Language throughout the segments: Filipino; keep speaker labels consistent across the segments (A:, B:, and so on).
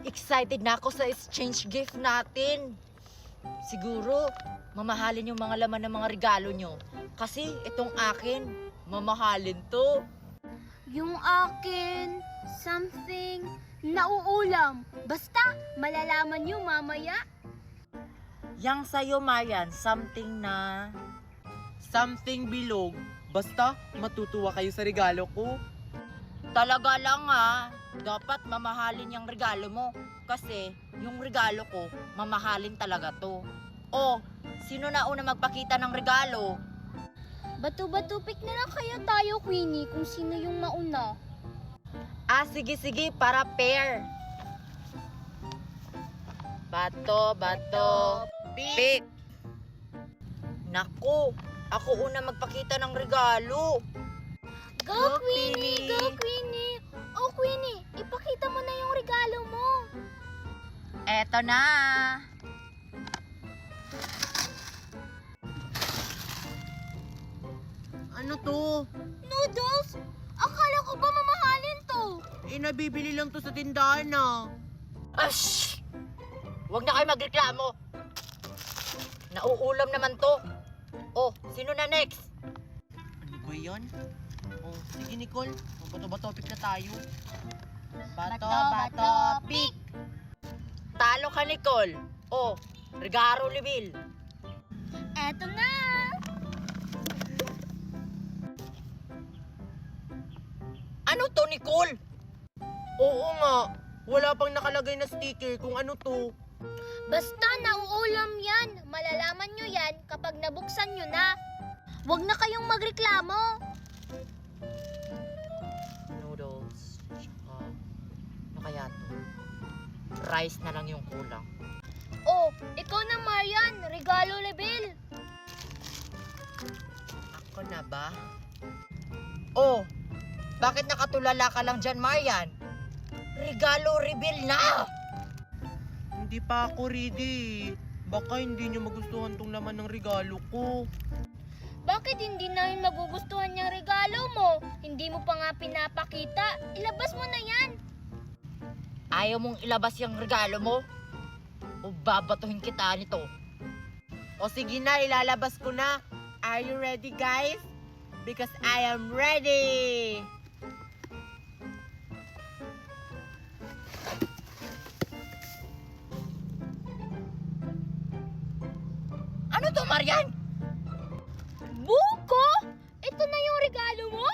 A: excited na ako sa exchange gift natin. Siguro, mamahalin yung mga laman ng mga regalo nyo. Kasi itong akin, mamahalin to.
B: Yung akin, something nauulam. Basta, malalaman nyo mamaya.
A: Yang sa'yo, Marian, something na...
C: Something bilog. Basta, matutuwa kayo sa regalo ko.
A: Talaga lang ha, dapat mamahalin yung regalo mo. Kasi yung regalo ko, mamahalin talaga to. O, sino na una magpakita ng regalo?
B: Bato-bato pick na lang kaya tayo, Queenie, kung sino yung mauna.
A: Ah, sige, para pair. Bato, pick. Naku, ako una magpakita ng regalo.
B: Go, Queenie! Go, Queenie! Oh, Queenie, ipakita mo na yung regalo mo.
A: Eto na.
C: Ano to?
B: Noodles? Akala ko ba mamahalin to?
C: Nabibili lang to sa tindahan na.
A: Ash! Huwag na kayo magreklamo. Nauulam naman to. Oh, sino na next?
C: Ano ba yan? Oh, sige Nicole. Bato-topic na tayo.
B: Bato, pick.
A: Talo ka, Nicole. Oh, regalo reveal.
B: Eto na!
A: Ano to, Nicole?
C: Oo nga. Wala pang nakalagay na sticker kung ano to.
B: Basta nauulam yan. Malalaman nyo yan kapag nabuksan nyo na. Huwag na kayong magreklamo.
A: Noodles. Tsaka, ano kaya to? Rice na lang yung kulang.
B: Oh, ikaw na, Marian. Regalo level.
A: Ako na ba? Oh, bakit nakatulala ka lang dyan, Marian? Regalo reveal na!
C: Hindi pa ako ready. Baka hindi nyo magustuhan tong laman ng regalo ko.
B: Bakit hindi namin magugustuhan yung regalo mo? Hindi mo pa nga pinapakita. Ilabas mo na yan.
A: Ayaw mong ilabas yung regalo mo? O babatuhin kita nito?
C: O sige na, ilalabas ko na. Are you ready, guys? Because I am ready!
A: Ano to, Marian?
B: Buko? Ito na yung regalo mo?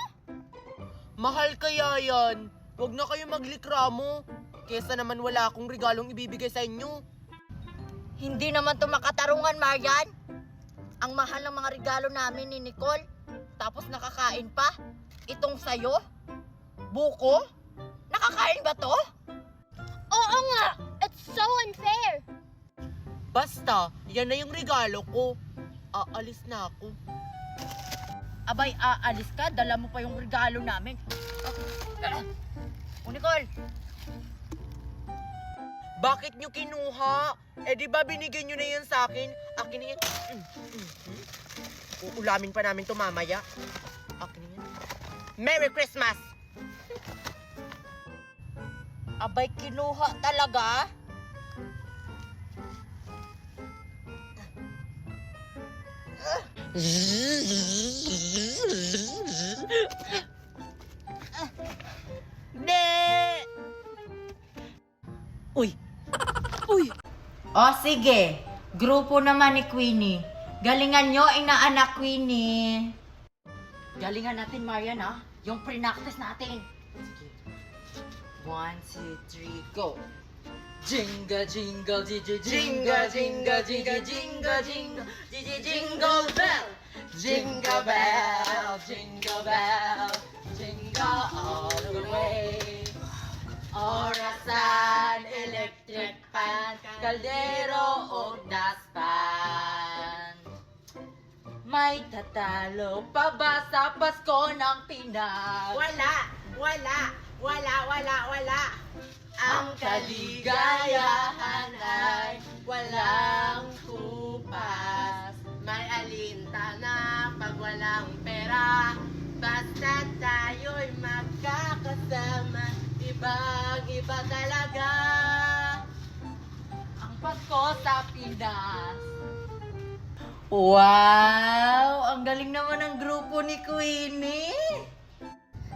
C: Mahal kaya yan. Huwag na kayo maglikramo. Kesa naman wala akong regalong ibibigay sa inyo.
A: Hindi naman to makatarungan, Marian. Ang mahal ng mga regalo namin ni Nicole. Tapos nakakain pa. Itong sayo? Buko? Nakakain ba to?
B: Oo nga. It's so unfair.
C: Basta, yan na yung regalo ko. Aalis na ako.
A: Abay, aalis ka. Dala mo pa yung regalo namin. O, Nicole.
C: Bakit nyo kinuha? Eh di ba binigyan nyo na yan sa akin? Akin na yan. Uulamin pa namin to mamaya. Akin na yan. Merry Christmas!
A: Abay, kinuha talaga?
C: Ne!
A: Uy! O sige, grupo naman ni Queenie. Galingan nyo, inaanak Queenie. Galingan natin, Marian, ha? Yung pre-practice natin. Sige. 1, 2, 3, go! Jingle, jingle, jingle, jingle, jingle, jingle, jingle, jingle, jingle, jingle bell! Jingle bell, jingle bell, jingle all the way. Orasan, electric fan, kaldero o daspan. May tatalo pa ba sa Pasko ng Pinas?
C: Wala!
A: Ang kaligayahan ay walang kupas.
C: May alintana pag walang pera. Basta tayo'y magkakasama. Ibang iba talaga.
A: Adidas. Wow! Ang galing naman ng grupo ni Queenie.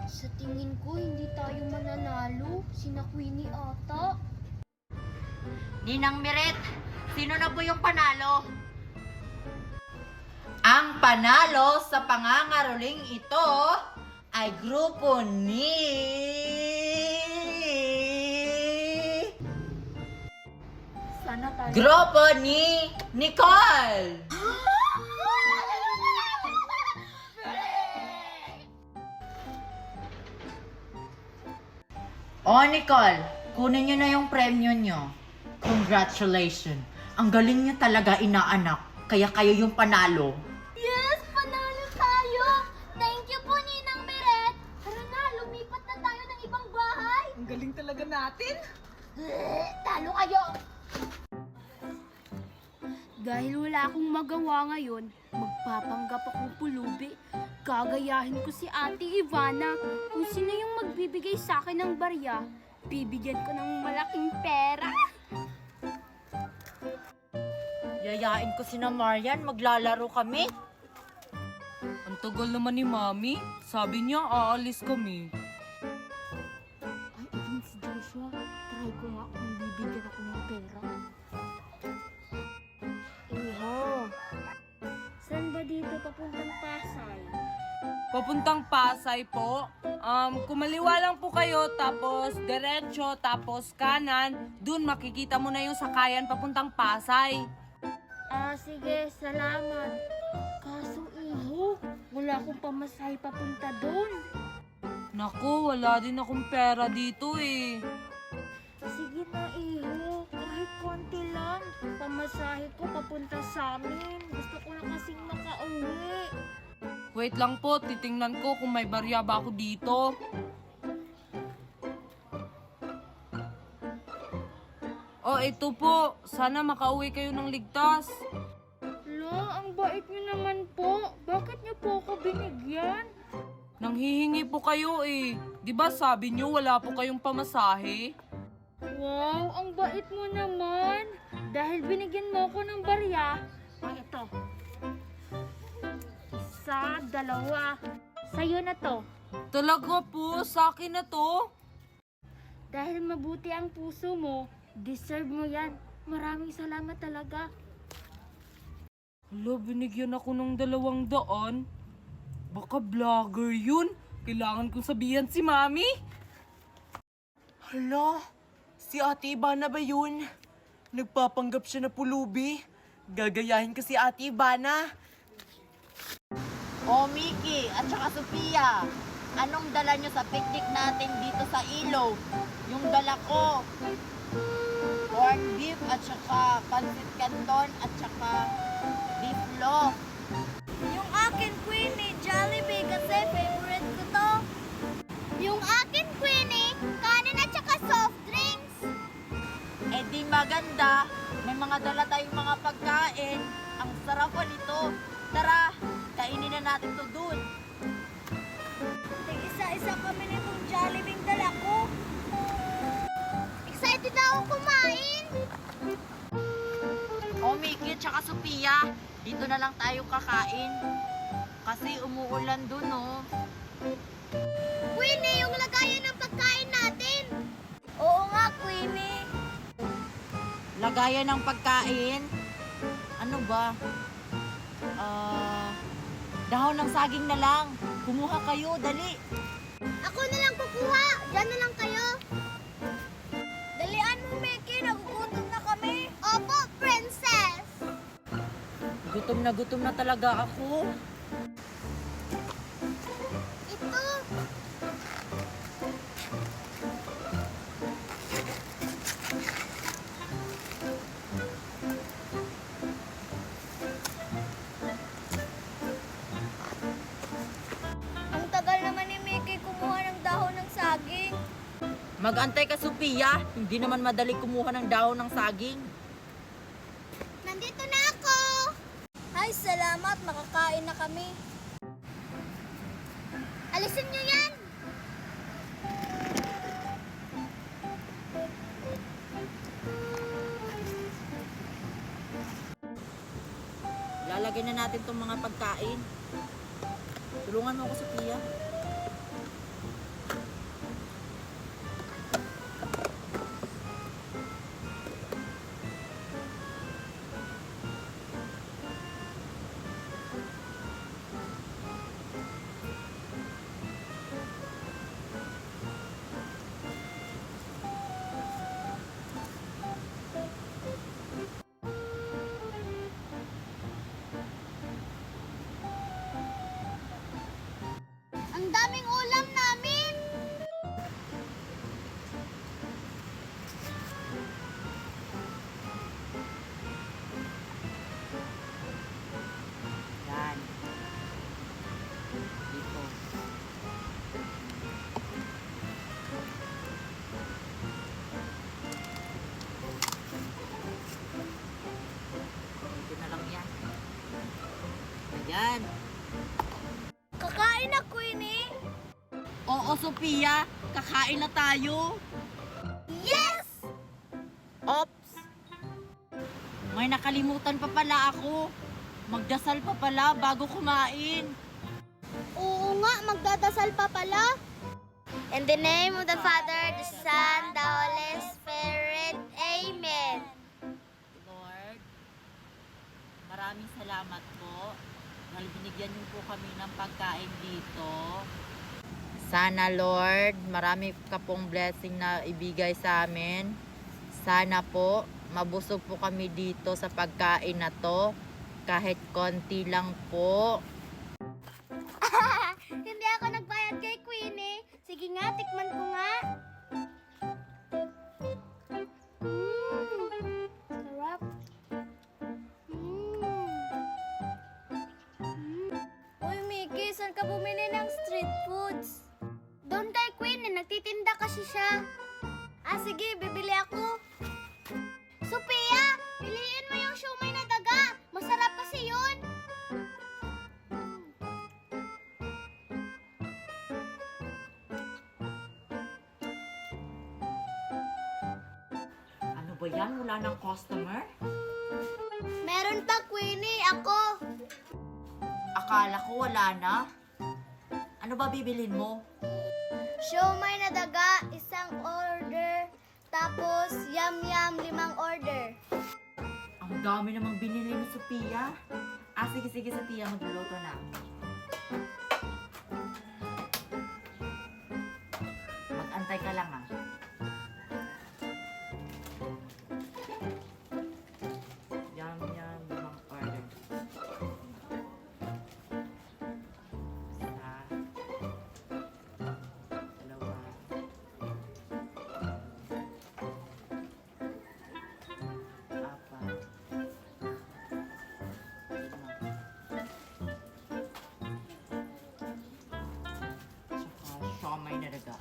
B: Sa tingin ko, hindi tayo mananalo. Sina Queenie ata.
A: Ninang Miret, sino na po yung panalo? Ang panalo sa pangangaroling ito ay grupo ni...
B: Sana tayo.
A: Grupo ni Nicole! Oh, Nicole, kunin nyo na yung premyo nyo. Congratulations! Ang galing nyo talaga, inaanak. Kaya kayo yung panalo.
B: Yes! Panalo tayo! Thank you po, Ninang Meret! Tara na, lumipat na tayo ng ibang bahay!
C: Ang galing talaga natin.
B: Talo kayo! Dahil wala akong magawa ngayon, magpapanggap akong pulubi. Gagayahin ko si Ate Ivana. Kung sino yung magbibigay sa akin ng barya, bibigyan ko ng malaking pera.
A: Yayain ko si na Marian, maglalaro kami.
D: Ang tagal naman ni Mami. Sabi niya, aalis kami.
B: Ay, ayun si Joshua. Try ko nga kung bibigyan ako ng pera. Iho. Saan ba dito papuntang Pasay?
D: Papuntang Pasay po. Kumaliwa lang po kayo, tapos diretso, tapos kanan. Dun makikita mo na yung sakayan papuntang Pasay.
B: Ah, sige. Salamat. Kaso, Iho, wala akong pamasahe papunta doon.
D: Naku, wala din akong pera dito eh.
B: Sige na, Iho. Kahit konti lang. Pamasahe ko papunta sa amin. Gusto ko na kasing makauwi.
D: Wait lang po, titingnan ko kung may barya ba ako dito. Oh, ito po. Sana makauwi kayo ng ligtas.
B: Lo, ang bait niyo naman po. Bakit niyo po ako binigyan?
D: Nanghihingi po kayo eh. Di ba sabi niyo wala po kayong pamasahe?
B: Wow, ang bait mo naman. Dahil binigyan mo ako ng barya. Ay, ito. Isa, dalawa. Sa'yo na to.
D: Talaga po, sa akin na to.
B: Dahil mabuti ang puso mo, deserve mo yan. Maraming salamat talaga.
D: Hala, binigyan ako ng 200. Baka vlogger yun. Kailangan kong sabihan si Mami.
C: Hala, si Ate Ivana ba yun? Nagpapanggap siya na pulubi. Gagayahin ko si Ate Ivana.
A: Oh, Mickey at saka Sophia, anong dala nyo sa picnic natin dito sa Ilaw? Yung dala ko, corned beef at saka pancit canton at saka beef loaf.
B: Yung akin, Queenie, Jollibee kasi favorite ko to. Yung akin, Queenie, kanin at saka soft drinks.
A: Eh di maganda, may mga dala tayong mga pagkain. Ang sarap pa nito. Tara, kainin na natin to dun.
B: Isa-isa kami nitong Jollibee dala ko. Excited na ako kumain.
A: Oh, Mickey at saka Sophia, dito na lang tayo kakain. Kasi umuulan dun, oh.
B: Queenie, yung lagayan ng pagkain natin. Oo nga, Queenie.
A: Lagayan ng pagkain. Ano ba? Dahon ng saging na lang. Kumuha kayo, dali.
B: Ako na lang kukuha. Diyan na lang kayo. Dalian mo, Mickey. Nagugutom na kami. Opo, princess.
A: Gutom na talaga ako.
B: Ito. Ang tagal naman ni Mickey kumuha ng dahon ng saging.
A: Mag-antay ka, Sophia. Hindi naman madali kumuha ng dahon ng saging.
B: Nandito na ako! Ay, salamat. Makakain na kami. Alisin niyo yan!
A: Lalagay na natin tong mga pagkain. Tulungan mo ako, Sophia.
B: Ang daming ulam namin!
A: Yan. Dito. Dito na lang yan. Ayan.
B: Kakain na, Queenie!
A: Oo, Sophia. Kakain na tayo.
B: Yes!
A: Ops! May nakalimutan pa pala ako. Magdasal pa pala bago kumain.
B: Oo nga, magdadasal pa pala. In the name of the Father, the Son, the Holy Spirit. Amen.
A: Lord, maraming salamat po. Dahil binigyan niyo po kami ng pagkain dito. Sana Lord, marami ka pong blessing na ibigay sa amin. Sana po, mabusog po kami dito sa pagkain na to. Kahit konti lang po.
B: Hindi ako nagbayad kay Queenie. Sige nga, tikman ko nga. Sarap. Uy, Mickey, saan ka bumili ng street foods? Doon kay Queenie, nagtitinda kasi siya. Ah, sige, bibili ako. Sophia, piliin mo yung siomay na daga. Masarap kasi yun.
A: Ano ba yan? Wala ng customer?
B: Meron pa, Queenie, ako.
A: Akala ko wala na. Ano ba bibilin mo?
B: Siomay na daga, isang order. Tapos, yum-yum, 5 order.
A: Ang dami namang binili ni Sophia. Ah, sige, Sophia, magluluto na. Mag-antay ka lang, ah. Yum, 5 order. Isa. Dalawa. Apat. Tsaka siomay na daga.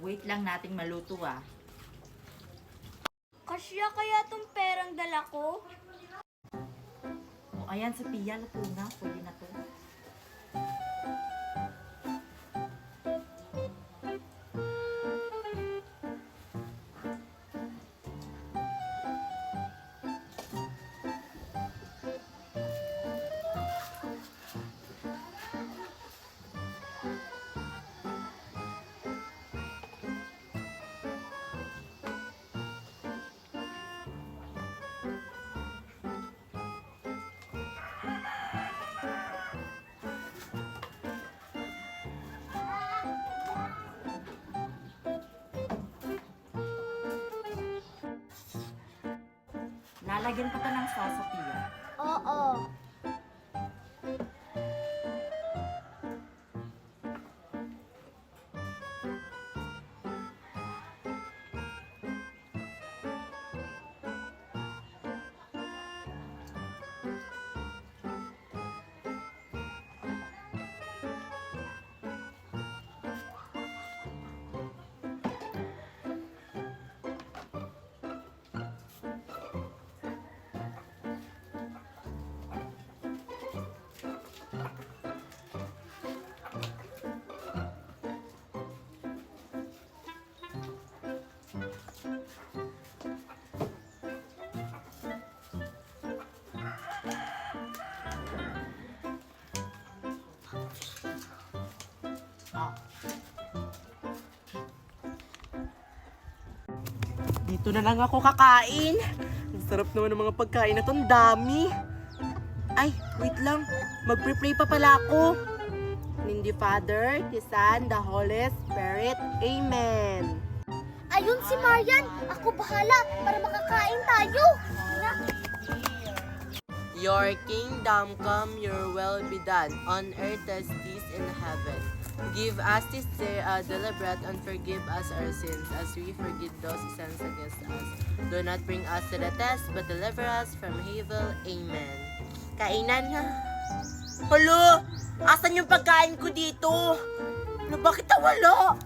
A: Wait lang nating maluto, ah.
B: Kasya kaya tong perang dala ko?
A: O, ayan, Sophia, luto na. Pwede na to. Lalagyan pa to ng sauce, Sophia.
B: Oo.
C: Dito na lang ako kakain. Ang sarap naman ng mga pagkain na to. Ang dami. Ay, wait lang. Magpre-pray pa pala ako. In the Father, the Son, the Holy Spirit. Amen.
B: Ayun si Marian. Ako bahala para makakain tayo. Tara.
C: Your kingdom come, your will be done, on earth as it is in heaven. Give us this day our daily bread and forgive us our sins as we forgive those who sins against us. Do not bring us to the test, but deliver us from evil. Amen. Kainan na. Hala! Asan yung pagkain ko dito? Hala, bakit nawala?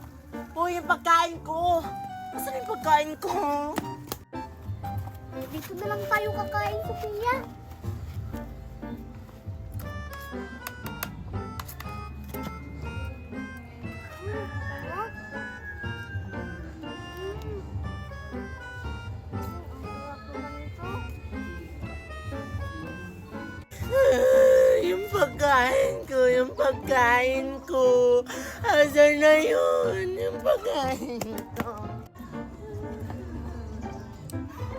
C: Hoy, yung pagkain ko! Asan yung pagkain ko?
B: Dito na lang tayo kakain, Sophia.
C: Yung pagkain ko. Asan na yun? Yung pagkain ko.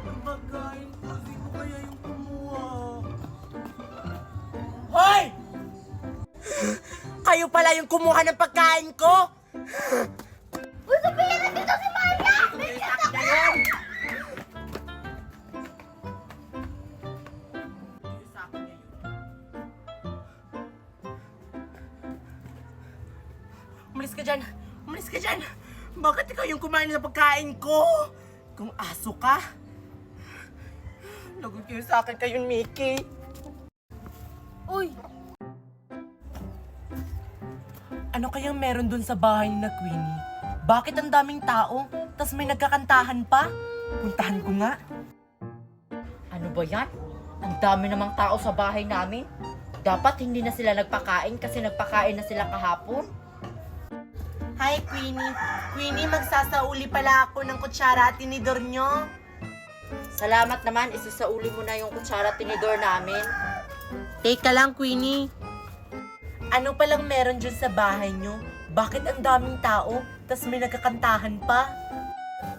C: Yung pagkain ko, sino kaya yung kumuha? Hoy! Kayo pala yung kumuha ng pagkain ko?
B: Uy, Sophia, nandito si Maria!
C: Umalis ka dyan! Umalis ka dyan! Bakit ikaw yung kumain sa pagkain ko? Kung aso ka! Lagot kayo sa akin kayo, Mickey!
B: Uy,
C: Ano kayang meron dun sa bahay na Queenie? Bakit ang daming tao? Tas may nagkakantahan pa? Puntahan ko nga.
A: Ano ba yan? Ang dami namang tao sa bahay namin. Dapat hindi na sila nagpakain kasi nagpakain na sila kahapon.
C: Hi, Queenie. Queenie, magsasauli pala ako ng kutsara at tinidor nyo.
A: Salamat naman, isasauli mo na yung kutsara at tinidor namin.
C: Teka lang, Queenie. Ano palang meron dyan sa bahay nyo? Bakit ang daming tao, tas may nagkakantahan pa?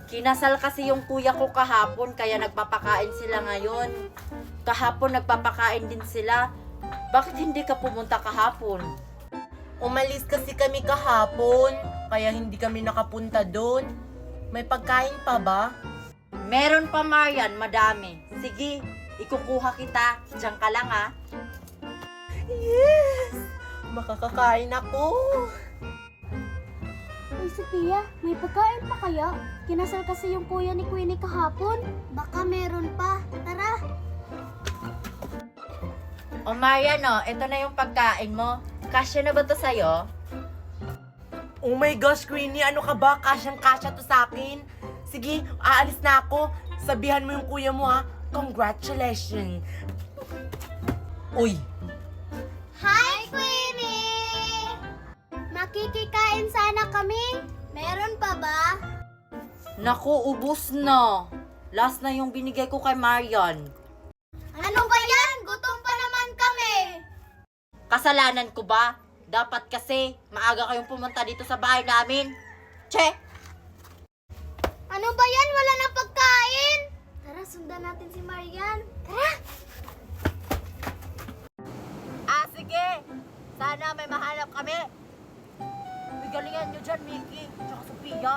A: Kinasal kasi yung kuya ko kahapon kaya nagpapakain sila ngayon. Kahapon nagpapakain din sila. Bakit hindi ka pumunta kahapon?
C: Umalis kasi kami kahapon, kaya hindi kami nakapunta doon. May pagkain pa ba?
A: Meron pa, Marian, madami. Sige, ikukuha kita. Diyan ka lang, ha?
C: Yes! Makakakain ako.
B: Uy, Sophia, may pagkain pa kaya? Kinasal kasi yung kuya ni Queenie kahapon. Baka meron pa. Tara.
A: O, Marian, ito na yung pagkain mo. Kasya na ba to sa'yo?
C: Oh my gosh, Queenie, ano ka ba? Kasyang-kasya to sa akin. Sige, aalis na ako. Sabihan mo yung kuya mo, ha? Congratulations. Uy,
B: Hi, Queenie! Makikikain sana kami. Meron pa ba?
A: Naku, ubus na. Last na yung binigay ko kay Marian.
B: Ano ba yan? Gutom pa naman kami.
A: Kasalanan ko ba? Dapat kasi maaga kayong pumunta dito sa bahay namin. Che!
B: Ano ba yan? Wala na pagkain. Tara, sundan natin si Marian. Tara!
A: Sige! Sana may mahanap kami. Galingan nyo dyan, Mickey. Tsaka Sophia.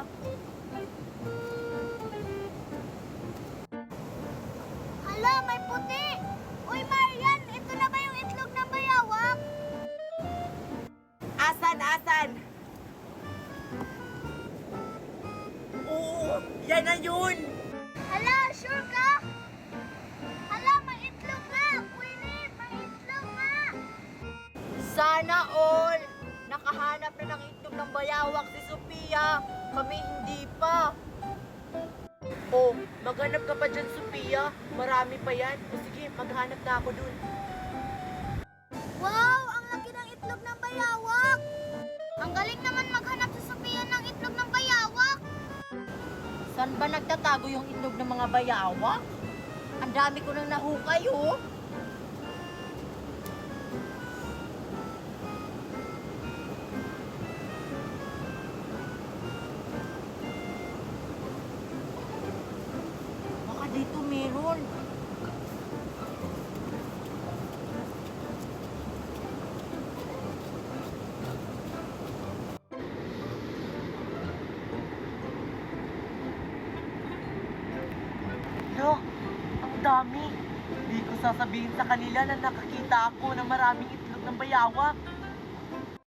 B: Hala, may puti. Uy, Marian, ito na ba yung itlog ng bayawak?
C: asan? Oo, yan na yun.
B: Hala, sure ka? Hala, may itlog na. Queenie, may itlog na.
A: Sana all! Nakahanap na ng itlog ng bayawak si Sophia. Kami hindi pa. Oh, maghanap ka pa dyan, Sophia. Marami pa yan. O sige, maghanap na ako dun.
B: Wow, ang laki ng itlog ng bayawak. Ang galing naman maghanap si Sophia ng itlog ng bayawak.
A: Saan ba nagtatago yung itlog ng mga bayawak? Ang dami ko nang nahukay, oh. yun.
C: Lo, ang dami. Hindi ko sasabihin sa kanila na nakakita ako ng maraming itlog ng bayawak.